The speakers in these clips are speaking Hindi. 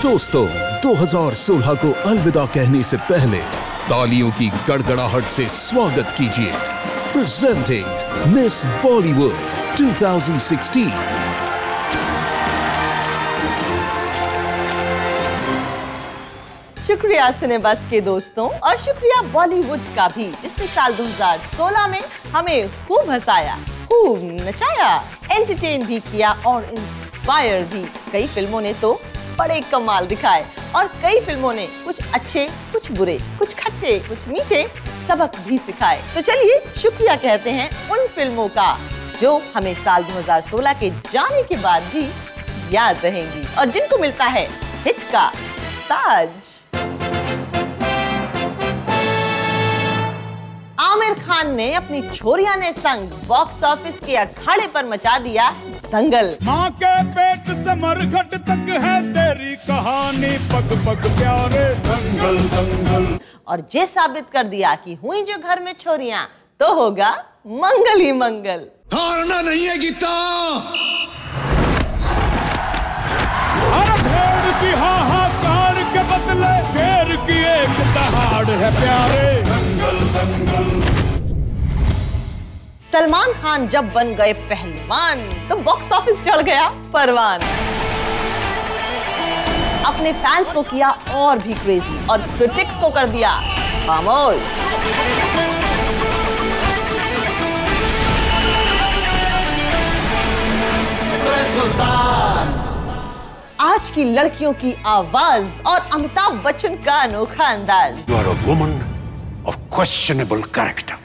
दोस्तों, 2016 को अलविदा कहने से पहले तालियों की गड़गड़ाहट से स्वागत कीजिए प्रेजेंटिंग मिस बॉलीवुड 2016। शुक्रिया सिनेबस के दोस्तों और शुक्रिया बॉलीवुड का भी, जिसने साल 2016 में हमें खूब हंसाया, खूब नचाया, एंटरटेन भी किया और इंस्पायर भी। कई फिल्मों ने तो बड़े कमाल दिखाए और कई फिल्मों ने कुछ अच्छे, कुछ बुरे, कुछ खट्टे, कुछ मीठे सबक भी सिखाए। तो चलिए शुक्रिया कहते हैं उन फिल्मों का जो हमें साल 2016 के जाने के बाद भी याद रहेंगी और जिनको मिलता है हिट का ताज। आमिर खान ने अपनी छोरिया ने संग बॉक्स ऑफिस के अखाड़े पर मचा दिया दंगल। माँ के पेट से मरघट तक है तेरी कहानी, पग पग प्यारे दंगल दंगल। और ये साबित कर दिया कि हुई जो घर में छोरियां तो होगा मंगल ही मंगल। हारना नहीं है गीता। अरे भेड़ की हाहाकार के बदले शेर की एक दहाड़ है प्यारे दंगल दंगल। सलमान खान जब बन गए पहलवान तो बॉक्स ऑफिस चढ़ गया परवान। अपने फैंस को किया और भी क्रेजी और क्रिटिक्स को कर दिया खामोश। आज की लड़कियों की आवाज और अमिताभ बच्चन का अनोखा अंदाज। You are a woman of questionable character.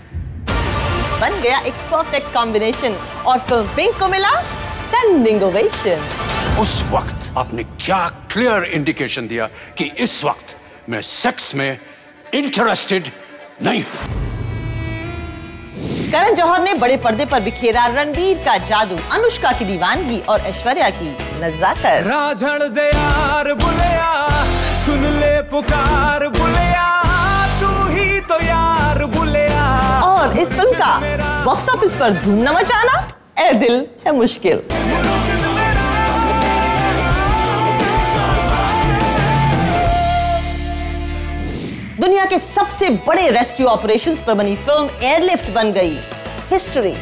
बन गया एक परफेक्ट कॉम्बिनेशन और फिल्म पिंक को मिला स्टैंडिंग ओवेशन। उस वक्त आपने क्या क्लियर इंडिकेशन दिया कि इस वक्त मैं सेक्स में इंटरेस्टेड नहीं हूं। करण जौहर ने बड़े पर्दे पर बिखेरा रणबीर का जादू, अनुष्का की दीवानगी और ऐश्वर्या की नजाकत। राझड़ दे यार बुलिया, सुन ले पुकार बुलिया, तू ही तो यार बुलिया। और इस फिल्म का बॉक्स ऑफिस पर धूम न मचाना ए दिल है मुश्किल। दुनिया के सबसे बड़े रेस्क्यू ऑपरेशंस पर बनी फिल्म एयरलिफ्ट बन गई हिस्ट्री।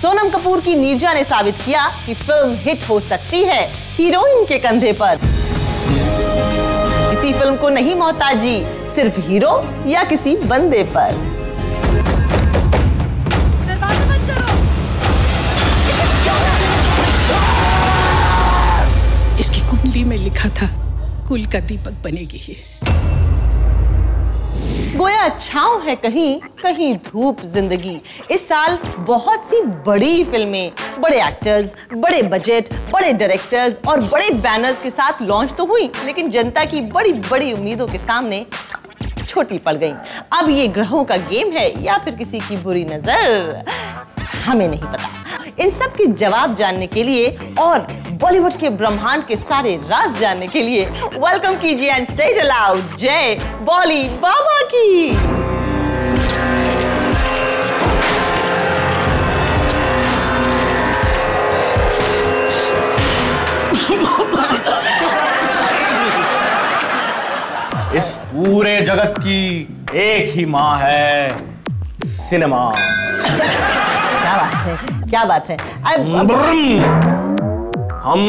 सोनम कपूर की नीरजा ने साबित किया कि फिल्म हिट हो सकती है हीरोइन के कंधे पर। किसी फिल्म को नहीं मोहताजी सिर्फ हीरो या किसी बंदे पर। दरवाजा बंद करो। इसकी कुंडली में लिखा था कुल का दीपक बनेगी ये। गोया छांव है कहीं कहीं धूप जिंदगी। इस साल बहुत सी बड़ी फिल्में, बड़े एक्टर्स, बड़े बजट, बड़े डायरेक्टर्स और बड़े बैनर्स के साथ लॉन्च तो हुई, लेकिन जनता की बड़ी बड़ी उम्मीदों के सामने छोटी पड़ गई। अब ये ग्रहों का गेम है या फिर किसी की बुरी नजर, हमें नहीं पता। इन सब के जवाब जानने के लिए और बॉलीवुड के ब्रह्मांड के सारे राज जानने के लिए वेलकम कीजिए एंड से इट अलाउड जय बॉली बाबा की। इस पूरे जगत की एक ही माँ है, सिनेमा। क्या बात है, क्या बात है। हम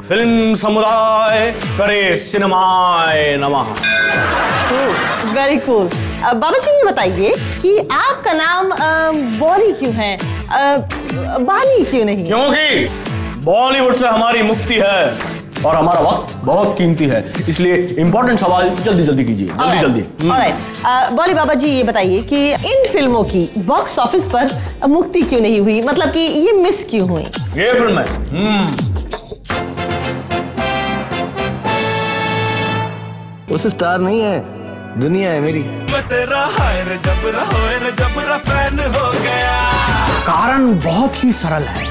फिल्म समुदाय करे सिनेमाए नमः। Very cool. बाबा जी ये बताइए कि आपका नाम बॉली क्यों है, बाली क्यों नहीं? क्योंकि बॉलीवुड से हमारी मुक्ति है और हमारा वक्त बहुत कीमती है, इसलिए इंपॉर्टेंट सवाल जल्दी जल्दी कीजिए, जल्दी जल्दी। ऑलराइट, बॉली बाबा जी ये बताइए कि इन फिल्मों की बॉक्स ऑफिस पर मुक्ति क्यों नहीं हुई, मतलब कि ये मिस क्यों हुई? ये फिल्म है उस स्टार नहीं है, दुनिया है मेरी। कारण बहुत ही सरल है,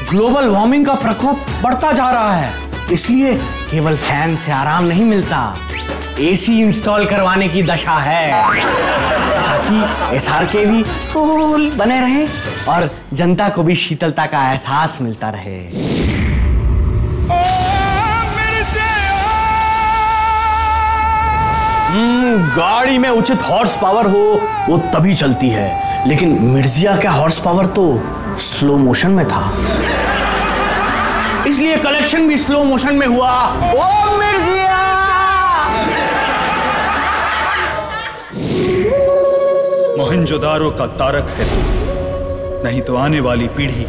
ग्लोबल वार्मिंग का प्रकोप बढ़ता जा रहा है, इसलिए केवल फैन से आराम नहीं मिलता, एसी इंस्टॉल करवाने की दशा है, ताकि एसआरके भी कूल बने रहे और जनता को भी शीतलता का एहसास मिलता रहे। गाड़ी में उचित हॉर्स पावर हो वो तभी चलती है, लेकिन मिर्जिया का हॉर्स पावर तो स्लो मोशन में था, इसलिए कलेक्शन भी स्लो मोशन में हुआ। ओ मिर्जिया! मोहनजोदारो का तारक है तू, नहीं तो आने वाली पीढ़ी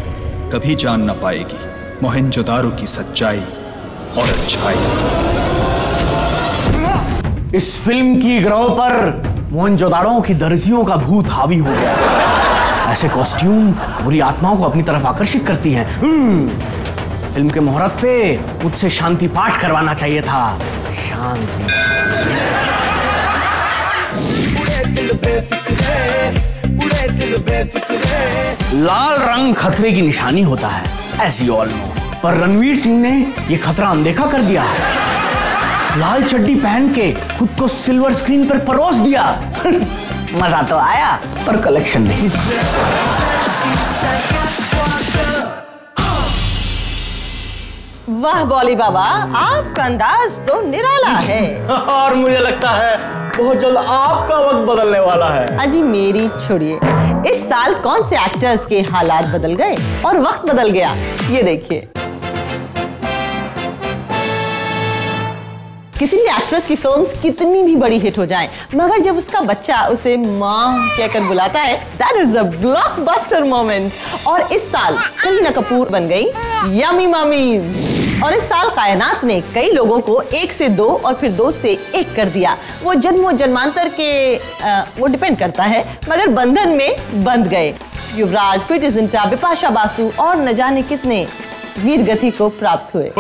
कभी जान न पाएगी मोहनजोदारो की सच्चाई और अच्छाई। इस फिल्म की ग्रह पर मोहनजोदाड़ो की दर्जियों का भूत हावी हो गया। ऐसे कॉस्ट्यूम बुरी आत्माओं को अपनी तरफ आकर्षित करती हैं। फिल्म के मुहूर्त पे मुझसे शांति पाठ करवाना चाहिए था। शांति। लाल रंग खतरे की निशानी होता है, as you all know, पर रणवीर सिंह ने यह खतरा अनदेखा कर दिया। लाल चड्डी पहन के खुद को सिल्वर स्क्रीन पर परोस दिया। मजा तो आया पर कलेक्शन नहीं। वाह बॉली बाबा, आपका अंदाज तो निराला है। और मुझे लगता है बहुत जल्द आपका वक्त बदलने वाला है। अजी मेरी छोड़िए, इस साल कौन से एक्टर्स के हालात बदल गए और वक्त बदल गया, ये देखिए। किसी भी एक्ट्रेस की फिल्म्स कितनी भी बड़ी हिट हो जाएं, मगर जब उसका बच्चा उसे माँ कहकर बुलाता है, that is a blockbuster moment. और इस साल करीना कपूर बन गई यमी ममीज। और इस साल कायनात ने कई लोगों को 1 से 2 और फिर 2 से 1 कर दिया। वो जन्मों जन्मांतर के वो डिपेंड करता है, मगर बंधन में बंध गए। युवराज, प्रीति जिंटा, बिपाशा बासु और न जाने कितने वीर गति को प्राप्त हुए।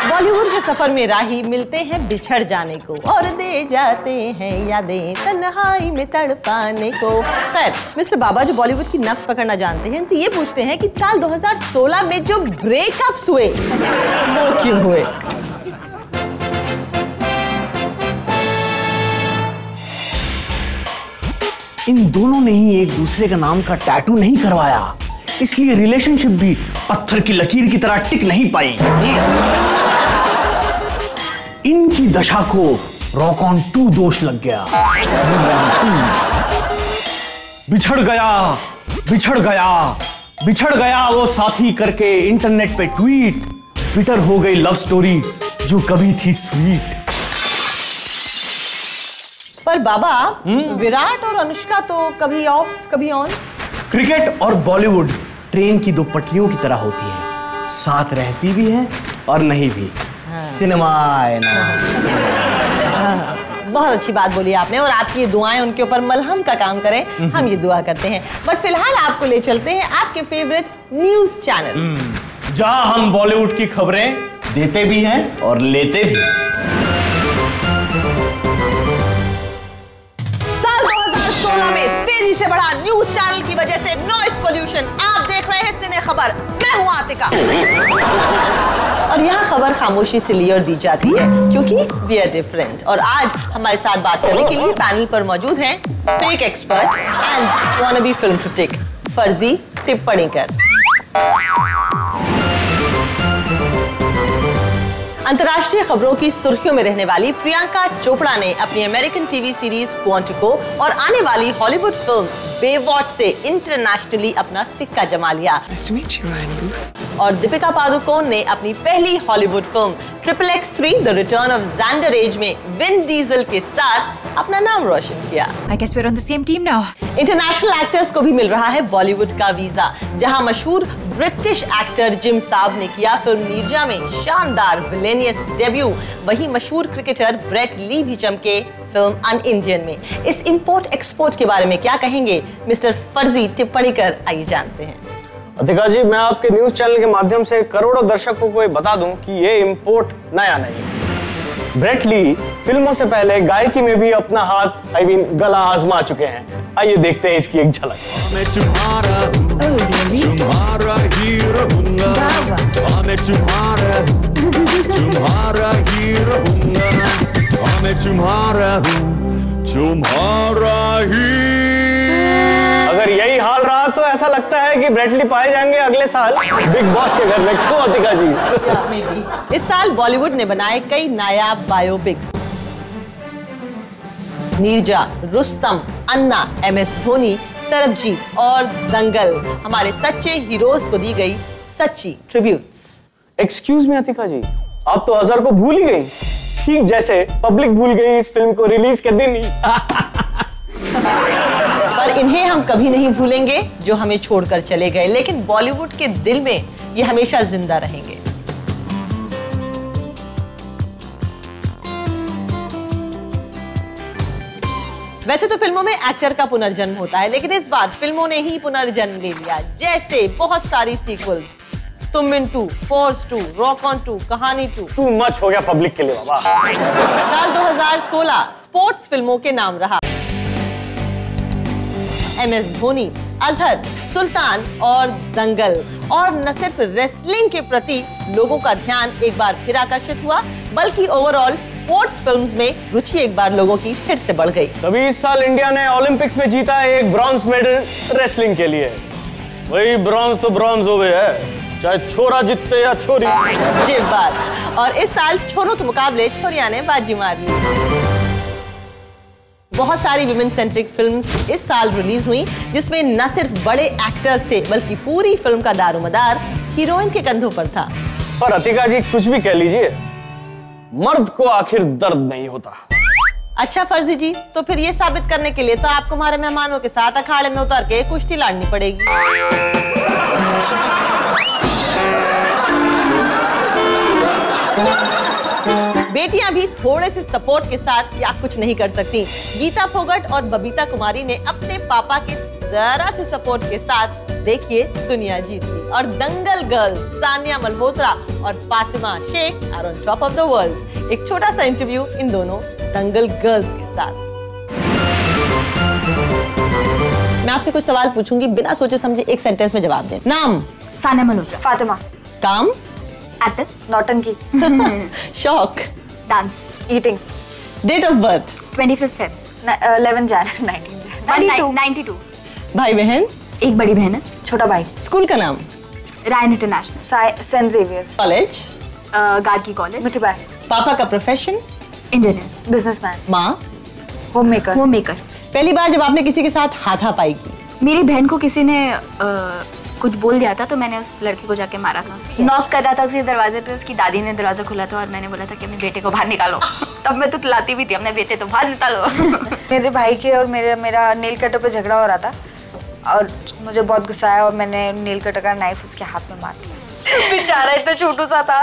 बॉलीवुड के सफर में राही मिलते हैं बिछड़ जाने को और दे जाते हैं यादें तन्हाई में तड़पाने को। खैर, मिस्टर बाबा जो बॉलीवुड की नफ्स पकड़ना जानते हैं, इनसे ये पूछते हैं कि साल 2016 में जो ब्रेकअप्स हुए वो क्यों हुए। इन दोनों ने ही एक दूसरे का नाम का टैटू नहीं करवाया, इसलिए रिलेशनशिप भी पत्थर की लकीर की तरह टिक नहीं पाई। इनकी दशा को रॉक ऑन 2 दोष लग गया। बिछड़ गया, बिछड़ गया, बिछड़ गया वो साथी करके इंटरनेट पे ट्वीट, ट्विटर हो गई लव स्टोरी जो कभी थी स्वीट। पर बाबा, विराट और अनुष्का तो कभी ऑफ कभी ऑन। क्रिकेट और बॉलीवुड ट्रेन की 2 पटरियों की तरह होती है, साथ रहती भी है और नहीं भी। सिनेमा है ना। बहुत अच्छी बात बोली आपने, और आपकी ये दुआएं उनके ऊपर मलहम का काम करें, हम ये दुआ करते हैं। बट फिलहाल आपको ले चलते हैं आपके फेवरेट न्यूज चैनल, जहां हम बॉलीवुड की खबरें देते भी हैं और लेते भी। साल 2016 में तेजी से बढ़ा न्यूज चैनल की वजह से नॉइस पोल्यूशन। आप देख रहे हैं सिने खबर, मैं हूं आतिका। और यहाँ खबर खामोशी से ली और दी जाती है क्योंकि वी आर डिफरेंट। और आज हमारे साथ बात करने के लिए पैनल पर मौजूद हैं fake expert and wannabe film critic फर्जी टिप्पणीकर। अंतर्राष्ट्रीय खबरों की सुर्खियों में रहने वाली प्रियंका चोपड़ा ने अपनी अमेरिकन टीवी सीरीज क्वांटिको और आने वाली हॉलीवुड फिल्म बेवॉच से इंटरनेशनली अपना सिक्का जमा लिया। और दीपिका पादुकोण ने अपनी पहली Hollywood film XXX3 the return of Xander age में विन डीजल के साथ अपना नाम रोशन किया। I guess we're on the same team now. International actors को भी मिल रहा है बॉलीवुड का वीजा। जहां मशहूर ब्रिटिश एक्टर जिम साब ने किया फिल्म नीरजा में शानदार विलेनियस डेब्यू, वहीं मशहूर क्रिकेटर ब्रेट ली भी चमके फिल्म अन इंडियन में। इस इंपोर्ट एक्सपोर्ट के बारे में क्या कहेंगे मिस्टर फर्जी टिप्पणीकर, आइए जानते हैं। अतिका जी, मैं आपके न्यूज चैनल के माध्यम से करोड़ों दर्शकों को बता दूं कि ये इंपोर्ट नया नहीं है। ब्रेट ली फिल्मों से पहले गायकी में भी अपना हाथ गला आजमा चुके हैं। आइए देखते हैं इसकी एक झलक। मैं तुम्हारा हीरो हूंगा, मैं मैं तुम्हारा ही रहूंगा, हाँ मैं तुम्हारा ही। अगर यही हाल रहा तो ऐसा लगता है कि ब्रेट ली पाए जाएंगे अगले साल बिग बॉस के घर में, क्यों अतिका जी? इस साल बॉलीवुड ने बनाए कई नायाब बायोपिक्स। नीरजा, रुस्तम, अन्ना, MS धोनी, सरबजीत और दंगल हमारे सच्चे हीरोज को दी गई सच्ची ट्रिब्यूट्स। एक्सक्यूज मी अतिका जी, आप तो अजहर को भूल ही गई, ठीक जैसे पब्लिक भूल गई इस फिल्म को रिलीज के दिन ही। पर इन्हें हम कभी नहीं भूलेंगे जो हमें छोड़कर चले गए, लेकिन बॉलीवुड के दिल में ये हमेशा जिंदा रहेंगे। वैसे तो फिल्मों में एक्टर का पुनर्जन्म होता है, लेकिन इस बार फिल्मों ने ही पुनर्जन्म ले लिया। जैसे बहुत सारी सीक्वल्स, तुम इन 2, फोर्स 2, रॉक ऑन 2, कहानी 2। टू मच हो गया पब्लिक के लिए बाबा। साल 2016 स्पोर्ट्स फिल्मों के नाम रहा। MS धोनी, अजहर, सुल्तान और दंगल। और न सिर्फ रेसलिंग के प्रति लोगों का ध्यान एक बार फिर आकर्षित हुआ, बल्कि ओवरऑल स्पोर्ट्स फिल्म्स में रुचि एक बार लोगों की फिर से बढ़ गई। तभी इस साल इंडिया ने ओलंपिक्स में जीता है एक ब्रॉन्ज मेडल रेसलिंग के लिए। वही ब्रॉन्ज तो ब्रॉन्ज हो गया है, चाहे छोरा जीतते या छोरी। जी बात। और इस साल छोरों के मुकाबले छोरियां ने बाजी मार ली। बहुत सारी विमेन सेंट्रिक फिल्म्स इस साल रिलीज हुई, जिसमें न सिर्फ बड़े एक्टर्स थे बल्कि पूरी फिल्म का दारोमदार हीरोइन के कंधों पर था। पर अतिका जी कुछ भी कह लीजिए, मर्द को आखिर दर्द नहीं होता। अच्छा फर्जी जी, तो फिर ये साबित करने के लिए तो आपको हमारे मेहमानों के साथ अखाड़े में उतर के कुश्ती लड़नी पड़ेगी। बेटियां भी थोड़े से सपोर्ट के साथ क्या कुछ नहीं कर सकती। गीता फोगट और बबीता कुमारी ने अपने पापा के जरा से सपोर्ट के साथ देखिए दुनिया जीत ली। और दंगल गर्ल्स सानिया मल्होत्रा और Fatima Shaikh are on top of the world. एक छोटा सा इंटरव्यू इन दोनों दंगल गर्ल्स के साथ। मैं आपसे कुछ सवाल पूछूंगी, बिना सोचे समझे एक सेंटेंस में जवाब दें। नाम? सानिया मल्होत्रा। फातिमा। काम? एक्टर। नौटंकी। शौक? Dance. Eating. Date of birth? 25 Feb 11 Jan 1992। भाई बहन? एक बड़ी बहन है। छोटा भाई। स्कूल का नाम? Ryan international. Saint Xavier's. College? Gargi college. Mithibai. पापा का प्रोफेशन? इंजीनियर। बिजनेसमैन। माँ? होममेकर। पहली बार जब आपने किसी के साथ हाथापाई की? मेरी बहन को किसी ने कुछ बोल दिया था, तो मैंने उस लड़की को जाके मारा था। नॉक कर रहा था उसके दरवाजे पे, उसकी दादी ने दरवाजा खोला था और मैंने बोला था कि अपने बेटे को बाहर निकालो। तब मैं तो लाती भी थी अपने बेटे, तो बाहर निकालो। मेरे भाई के और मेरा नेल कटर पे झगड़ा हो रहा था और मुझे बहुत गुस्सा आया और मैंने नेल कटर का नाइफ उसके हाथ में मार दिया। बेचारा इतना छोटू सा था।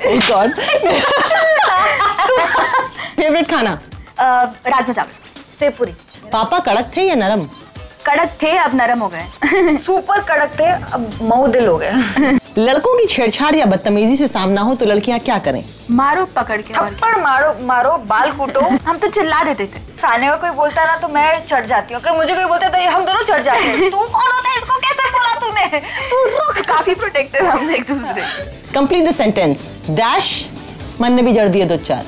Oh God. फेवरेट खाना? राजमा चावल। सेव पूरी। पापा कड़क थे या नरम? कड़क थे, अब नरम हो गए। सुपर कड़क थे, अब मऊ दिल हो गए। लड़कों की छेड़छाड़ या बदतमीजी से सामना हो तो लड़कियां क्या करें? मारो पकड़ के। थप्पड़ मारो, बाल कूटो। हम तो चिल्ला देते थे। सानिया को कोई बोलता ना तो मैं चढ़ जाती हूँ, अगर मुझे कोई बोलता तो हम दोनों चढ़ जाते हैं। तू कौन होता है, इसको कैसे बोला तूने? तू रुक। काफी प्रोटेक्टिव हम एक दूसरे। Complete the sentence. डैश मन ने भी जड़ दिए 2-4।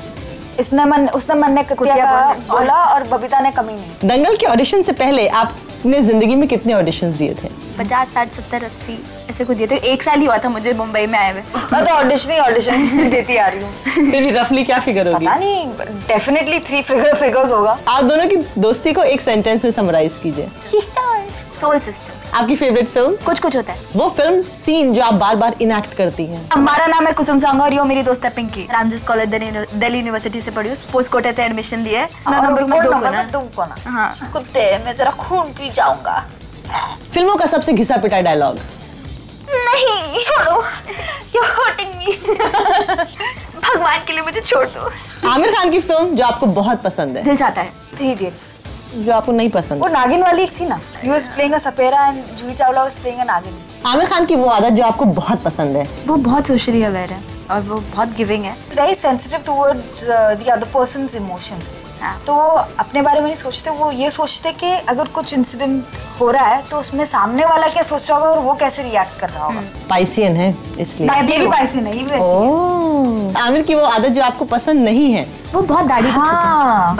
उसने मन ने कुतिया बोला और बबीता ने कमी नहीं। दंगल के ऑडिशन से पहले आपने जिंदगी में कितने ऑडिशंस दिए थे? 50, 60, 70, 80 ऐसे कुछ दिए थे। एक साल ही हुआ था मुझे मुंबई में आए हुए। मैं तो ऑडिशन देती आ रही हूँ। फिर भी रफली क्या फिगर होगी? पता नहीं, डेफिनेटली 3 फिगर्स होगा। आप दोनों की दोस्ती को एक सेंटेंस में समराइज कीजिए। Soul sister. आपकी फेवरेट फिल्म? कुछ होता है। वो फिल्म सीन जो आप बार बार इनएक्ट करती हैं। हमारा नाम है कुसुम सांगा और ये मेरी दोस्त है पिंकी। रामजस कॉलेज दिल्ली यूनिवर्सिटी से पढ़ी हूँ। स्पोर्ट्स कोटे से एडमिशन लिए। नंबर 2 को ना। हाँ। कुत्ते मैं तेरा खून पी जाऊंगा। फिल्मों का सबसे घिसा पिटा डायलॉग? नहीं छोड़ो, you're hurting me। भगवान के लिए मुझे छोड़ दो। आमिर खान की फिल्म जो आपको बहुत पसंद है? दिल चाहता है। 3 Idiots। जो आपको नहीं पसंद? वो नागिन वाली एक थी ना। He was playing a Sapera and Juhi Chawla was playing a नागिन। आमिर खान की वो आदत जो आपको बहुत पसंद है? वो बहुत सोशली अवेयर है। और वो बहुत गिविंग है। It's very sensitive towards the other person's emotions. तो वो अपने बारे में नहीं सोचते, वो ये सोचते कि अगर कुछ इंसिडेंट हो रहा है तो उसमें सामने वाला क्या सोच रहा होगा और वो कैसे रिएक्ट कर रहा होगा। पाइसियन है इसलिए। ये भी पाइसियन है, ये भी वैसी है। आमिर की वो आदत जो आपको पसंद नहीं है, वो बहुत दाढ़ी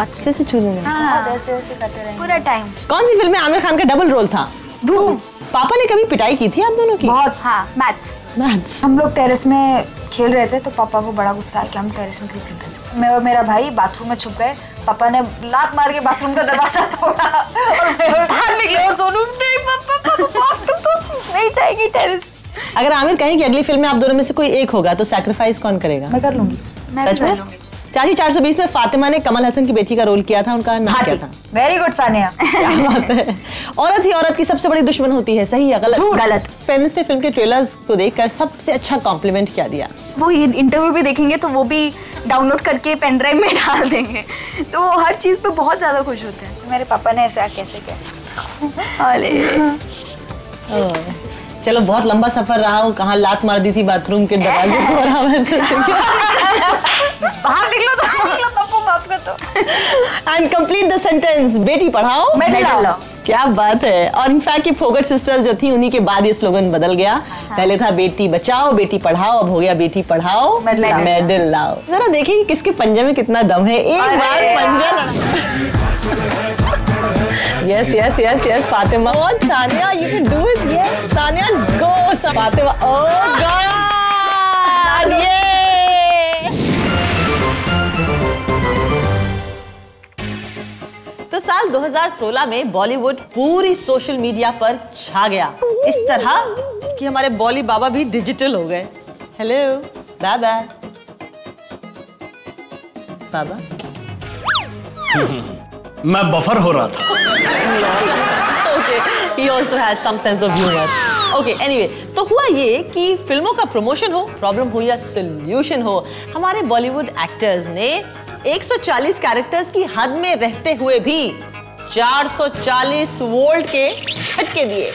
अच्छे से छू लूंगा। बहुत ऐसे करते रहे पूरा टाइम। कौन सी फिल्म में आमिर खान का डबल रोल था? धूम। पापा ने कभी पिटाई की थी आप दोनों की? बहुत। हाँ, मैथ्स। हम लोग टेरेस में खेल रहे थे तो पापा को बड़ा गुस्सा आया कि हम टेरेस में क्यों खेल रहे हैं। मैं और मेरा भाई बाथरूम में छुप गए, पापा ने लात मार के बाथरूम का दरवाजा तोड़ा और मैं बाहर निकले और सोनू नहीं पापा नहीं जाएगी टेरेस। अगर आमिर कहें कि अगली फिल्म में आप दोनों में से कोई एक होगा तो सैक्रिफाइस कौन करेगा? मैं कर लूंगी। सच में? चाची 420 में फातिमा ने कमल हसन की बेटी का रोल किया था, उनका नाम क्या था? Very good Sania. क्या बात है। औरत ही औरत की सबसे बड़ी दुश्मन होती है, सही या गलत? गलत। पेरेंट्स ने फिल्म के ट्रेलर्स को देखकर सबसे अच्छा कॉम्प्लीमेंट क्या दिया? वो ये इंटरव्यू भी देखेंगे तो वो भी डाउनलोड करके पेन ड्राइव में डाल देंगे, तो हर चीज पे बहुत ज्यादा खुश होते हैं। मेरे पापा ने ऐसा कैसे किया? अरे चलो, बहुत लंबा सफर रहा हूँ। कहाँ लात मार दी थी बाथरूम के दरवाजे को और बाहर निकलो तो माफ कर दो। And complete the sentence, Beti Padhao medal लाओ। क्या बात है। और इनफैक्ट ये फोगट सिस्टर्स जो थी उन्हीं के बाद ये स्लोगन बदल गया। पहले था बेटी बचाओ बेटी पढ़ाओ, अब हो गया बेटी पढ़ाओ मेडल लाओ। जरा देखिए कि किसके पंजे में कितना दम है। एक बार पंजा Yes, yes, yes, yes, Fatima. Oh, Tanya, you can do it. Yes, Tanya, go. Fatima, oh God, yeah. तो साल 2016 में बॉलीवुड पूरी सोशल मीडिया पर छा गया, इस तरह कि हमारे बॉली बाबा भी डिजिटल हो गए। हेलो बाबा। बाबा मैं बफर हो रहा था। Okay, he also has some sense of humor. Okay, anyway, तो हुआ ये कि फिल्मों का प्रमोशन हो, प्रॉब्लम हो या सॉल्यूशन हो, हमारे बॉलीवुड एक्टर्स ने 140 कैरेक्टर्स की हद में रहते हुए भी 440 वोल्ट के झटके दिए।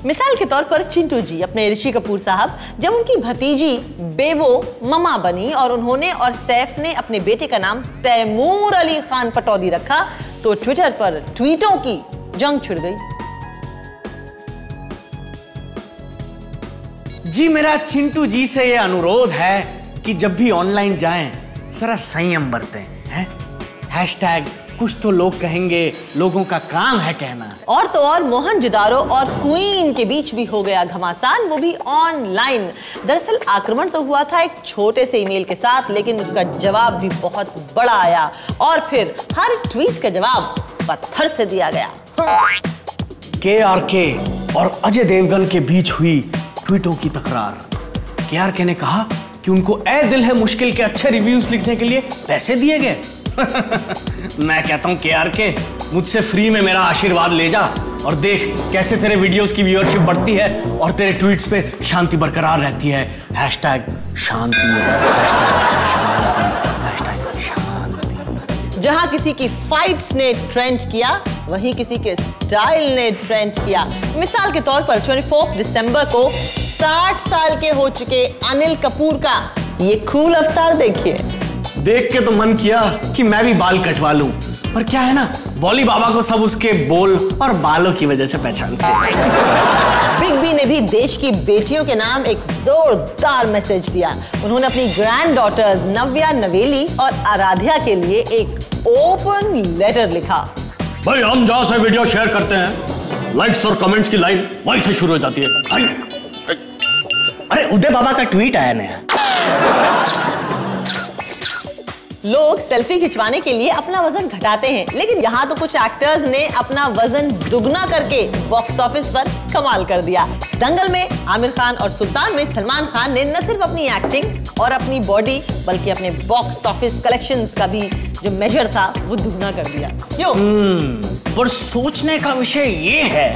मिसाल के तौर पर चिंटू जी, अपने ऋषि कपूर साहब, जब उनकी भतीजी बेबो ममा बनी और उन्होंने और सैफ ने अपने बेटे का नाम तैमूर अली खान पटौदी रखा तो ट्विटर पर ट्वीटों की जंग छिड़ गई। जी मेरा चिंटू जी से ये अनुरोध है कि जब भी ऑनलाइन जाएं जरा संयम बरतें, हैं? हैशटैग कुछ तो लोग कहेंगे, लोगों का काम है कहना। और तो और मोहनजोदारो और क्वीन के बीच भी हो गया घमासान, वो भी ऑनलाइन। दरअसल आक्रमण तो हुआ था एक छोटे से ईमेल के साथ, लेकिन उसका जवाब भी बहुत बड़ा आया और फिर हर ट्वीट का जवाब पत्थर से दिया गया। KRK और अजय देवगन के बीच हुई ट्वीटों की तकरार। KRK ने कहा कि उनको ए दिल है मुश्किल के अच्छे रिव्यूज लिखने के लिए पैसे दिए गए। मैं कहता हूं KRK, मुझसे फ्री में मेरा आशीर्वाद ले जा और देख कैसे तेरे वीडियोस की व्यूअरशिप बढ़ती है और तेरे ट्वीट्स पे शांति बरकरार रहती है। हैशटैग शांति, हैशटैग शांति। जहां किसी की फाइट्स ने ट्रेंड किया, वहीं किसी के स्टाइल ने ट्रेंड किया। मिसाल के तौर पर 24 दिसंबर को 60 साल के हो चुके अनिल कपूर का ये कूल अवतार देखिए। देख के तो मन किया कि मैं भी बाल कटवा लूं, पर क्या है ना, बॉली बाबा को सब उसके बोल और बालों की वजह से पहचानते हैं। बिग बी ने भी देश की बेटियों के नाम एक जोरदार मैसेज दिया। उन्होंने अपनी ग्रैंड डॉटर्स नव्या, नवेली और आराध्या के लिए एक ओपन लेटर लिखा। भाई हम जहां से वीडियो शेयर करते हैं, लाइक्स और कमेंट्स की लाइन वहीं से शुरू हो जाती है। अरे उदय बाबा का ट्वीट आया नया। लोग सेल्फी खिंचवाने के लिए अपना वजन घटाते हैं, लेकिन यहाँ तो कुछ एक्टर्स ने अपना वजन दुगना करके बॉक्स ऑफिस पर कमाल कर दिया। दंगल में आमिर खान और सुल्तान में सलमान खान ने न सिर्फ अपनी एक्टिंग और अपनी बॉडी बल्कि अपने बॉक्स ऑफिस कलेक्शंस का भी जो मेजर था वो दुगना कर दिया। क्यों? पर सोचने का विषय ये है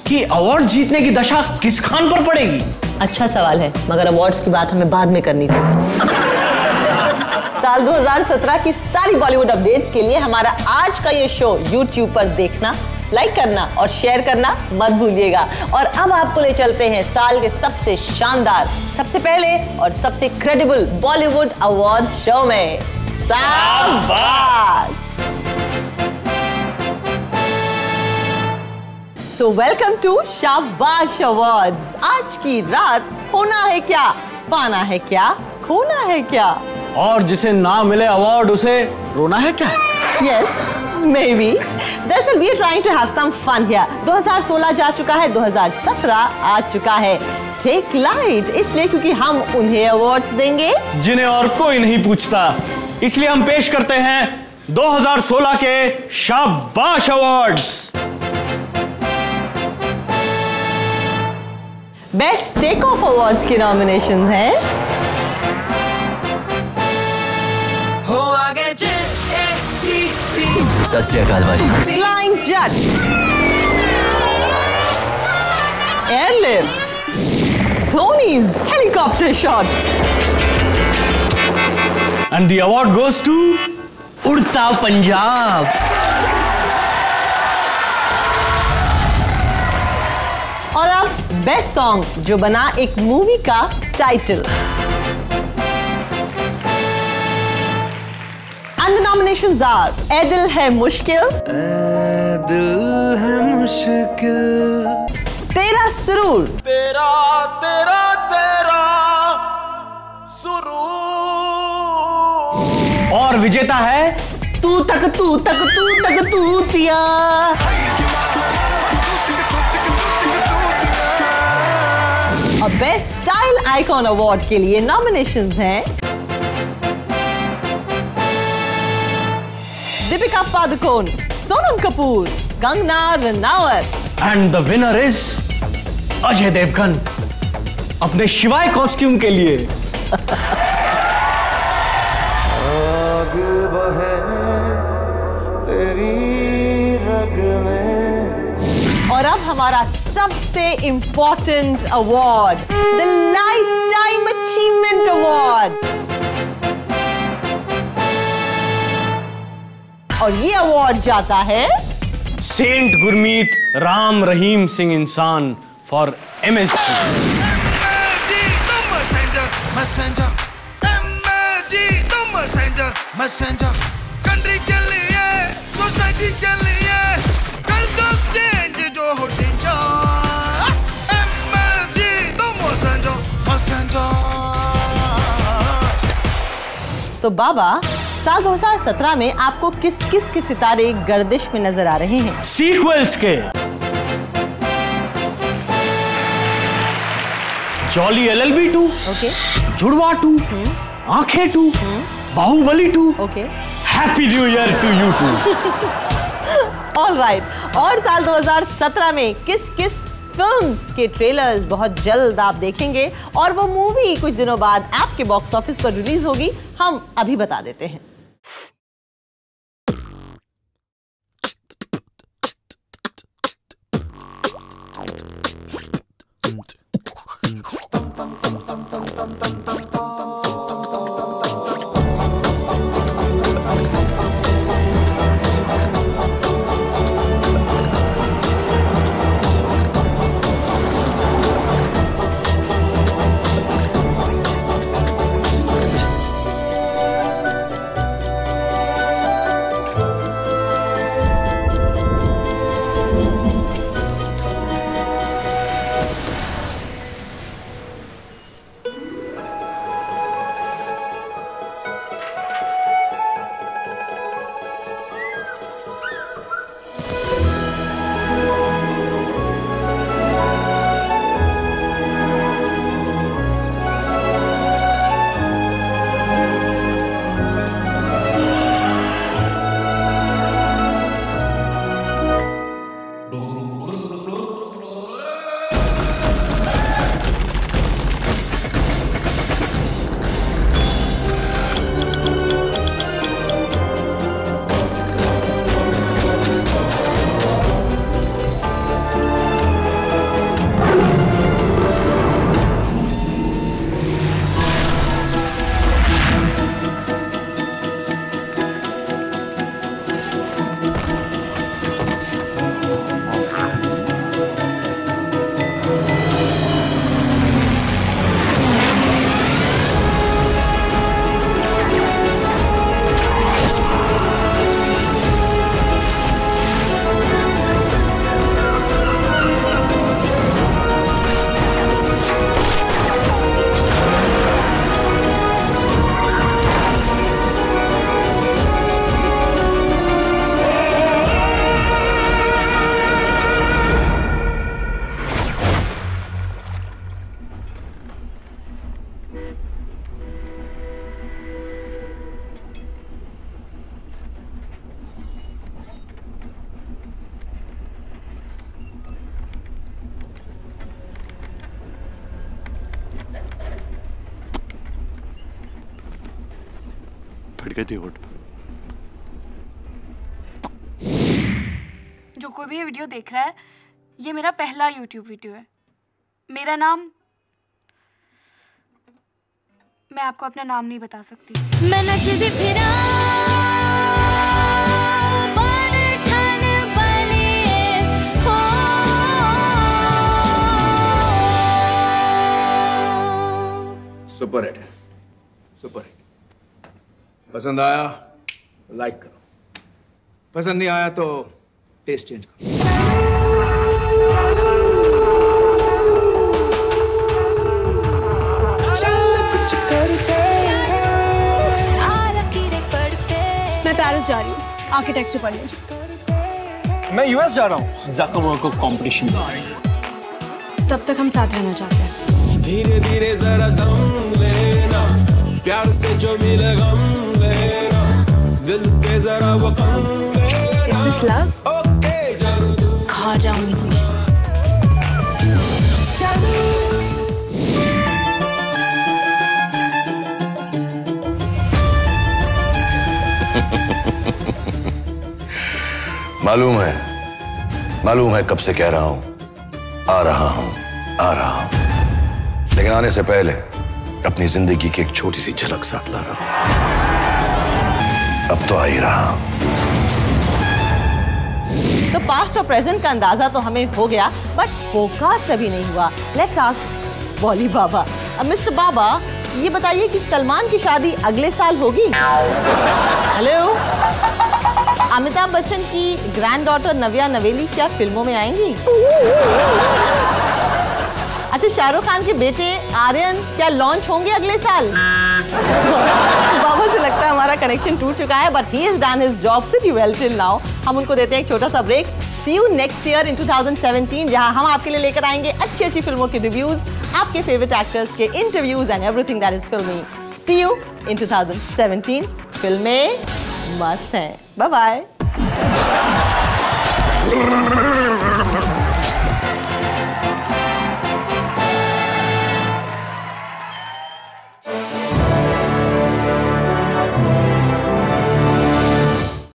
कि अवार्ड जीतने की दशा किस खान पर पड़ेगी? अच्छा सवाल है, मगर अवार्ड्स की बात हमें बाद में करनी थी। साल 2017 की सारी बॉलीवुड अपडेट्स के लिए हमारा आज का ये शो YouTube पर देखना, लाइक करना और शेयर करना मत भूलिएगा। और अब आपको ले चलते हैं साल के सबसे शानदार, सबसे पहले और सबसे क्रेडिबल बॉलीवुड अवार्ड शो में। शाबाश! So welcome to शाबाश अवार्ड्स। आज की रात होना है क्या, पाना है क्या, खोना है क्या, और जिसे ना मिले अवार्ड उसे रोना है क्या? Yes, maybe. दरअसल we are trying to have some fun here. 2016 जा चुका है, 2017 आ चुका है। Take light, इसलिए क्योंकि हम उन्हें अवार्ड्स देंगे जिन्हें और कोई नहीं पूछता। इसलिए हम पेश करते हैं 2016 के Shabaash awards. Best take off awards की नॉमिनेशन है सत श्री अकाल बाजी। Flying Jatt, airlift, Dhoni's helicopter shot, and the award goes to Udta Punjab. और अब बेस्ट सॉन्ग जो बना एक मूवी का title. And the nominations are ऐ दिल है मुश्किल, ऐ दिल है मुश्किल, तेरा सुरूर, तेरा तेरा तेरा सुरूर, और विजेता है तू तक तू तक तू तक तू तिया। और बेस्ट स्टाइल आइकॉन अवार्ड के लिए नॉमिनेशंस हैं Deepika Padukone, Sonam Kapoor, Kangana Ranaut. And the winner is Ajay Devgn अपने शिवाय कॉस्ट्यूम के लिए। आग बहे तेरी रग में। और अब हमारा सबसे important award, the life time achievement award. और ये अवार्ड जाता है सेंट गुरमीत राम रहीम सिंह इंसान फॉर MSG। कंट्री के लिए, सोसाइटी के लिए, कर दो चेंज जो हो डेंजर। MSG तो मैसेंजर। तो बाबा, साल 2017 में आपको किस किस के सितारे गर्दिश में नजर आ रहे हैं? सीक्वल्स के जॉली LLB 2, ओके, जुड़वा 2, Aankhen 2, Baahubali 2, okay, happy new year to you too. All right. और साल 2017 में किस किस फिल्म्स के ट्रेलर्स बहुत जल्द आप देखेंगे और वो मूवी कुछ दिनों बाद आपके बॉक्स ऑफिस पर रिलीज होगी, हम अभी बता देते हैं। get the hood. जो कोई भी ये वीडियो देख रहा है, ये मेरा पहला YouTube वीडियो है। मेरा नाम, मैं आपको अपना नाम नहीं बता सकती। मैं नचदी फिरा बन ठन बलिए हो। सुपर हिट है, सुपर हिट। पसंद आया लाइक करो, पसंद नहीं आया तो टेस्ट चेंज करो। मैं पेरिस जा रही हूँ आर्किटेक्चर पढ़ने। मैं यूएस जा रहा हूँ ज़करबर्ग को कंपटीशन में। तब तक हम साथ रहना चाहते हैं। धीरे धीरे जरा दम लेना, प्यार से जो मिले गम लेना, दिल पे जरा वो कम लेना। Is this love? ओके जरूर खा जाऊंगी तुम्हें। मालूम है कब से कह रहा हूं, आ रहा हूं, लेकिन आने से पहले अपनी जिंदगी की एक छोटी सी झलक साथ ला रहा हूं। अब तो आ ही रहा हूं। तो पास्ट और प्रेजेंट का अंदाजा तो हमें हो गया, बट फोरकास्ट अभी नहीं हुआ। Let's ask Bolly Baba. Mister Baba, ये बताइए कि सलमान की शादी अगले साल होगी? हेलो, अमिताभ बच्चन की ग्रैंड डॉटर नव्या नवेली क्या फिल्मों में आएंगी? अच्छा, शाहरुख खान के बेटे आर्यन क्या लॉन्च होंगे अगले साल? बाबा से लगता है हमारा कनेक्शन टूट चुका है, but he has done his job pretty well till now. हम उनको देते हैं एक छोटा सा break. See you next year in 2017, जहां हम आपके लिए लेकर आएंगे अच्छी अच्छी फिल्मों के रिव्यूज, आपके फेवरेट एक्टर्स के interviews and everything that is फिल्मी। See you in 2017। फिल्में मस्त हैं। Bye bye.